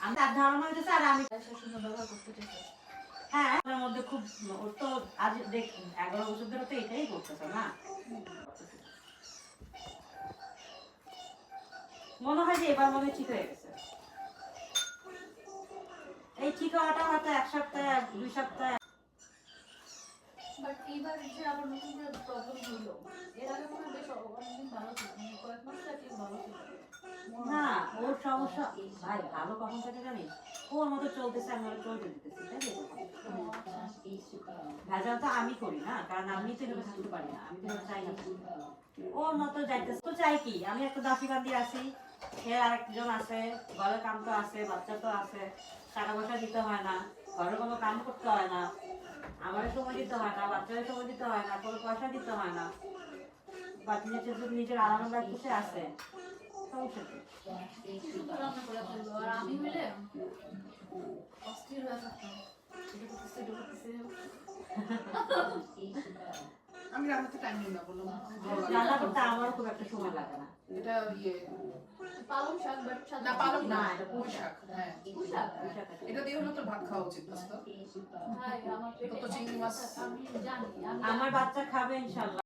আমি তার ধারণা হইতেছে আর আমি শাশুড়ি ব্যবহার করতে চাইছে। হ্যাঁ ওর মধ্যে খুব ওর তো আজ দেখ 11 বছর ধরে তো এটাই করতেছে না মনে হয় যে এবার মনে ঠিক হয়ে গেছে এই ঠিক হওয়াটা হয়তো 1 সপ্তাহ 2 সপ্তাহ বাট এইবার যে আবার নতুন করে প্রবলেম হলো এর আগে মনে হয় বেশ অনেকদিন ভালো ছিল মানে কয়েক মাস আগে ভালো ছিল না ওর সমস্যা ভাই ভালো কখন থেকে জানিস ওর মতো চলতেছে আমি ওর চলতে দিতেছি তাই ভেজাল তো আমি করি না কারণ আমি তো এভাবে থাকতে পারি না আমি তো চাই না ওর মতো যাইতেছে তো চাই কি আমি একটা দাসি বান্দি আছি সে আরেকজন আছে ঘরে কাম তো আছে বাচ্চা তো আছে টাকা পয়সা দিতে হয় না ঘরে কোনো কাম করতে হয় না আমারও সময় দিতে হয় না বাচ্চাদের সময় দিতে হয় না কোনো পয়সা দিতে হয় না বাচ্চা নিজের আরাম রাখতে আছে সমস্যা কি শুধু রান্না করে ফেললো আর আমি হইলে অস্থির হয়ে থাকতাম এটা করতেছে এটা করতেছে আমি রান্নাতে টাইম নিই না বললাম রান্না করতে আমারও খুব একটা সময় লাগে না এটা ইয়ে পালং শাক বাট না পালং না না, এটা পুঁই শাক হ্যাঁ পুঁই শাক? এটা দিয়ে হলো তো ভাত খাওয়া উচিত দোস্ত হ্যাঁ আমার তো চিংড়ি মাছ আমি জানি আমার বাচ্চা খাবে ইনশাআল্লাহ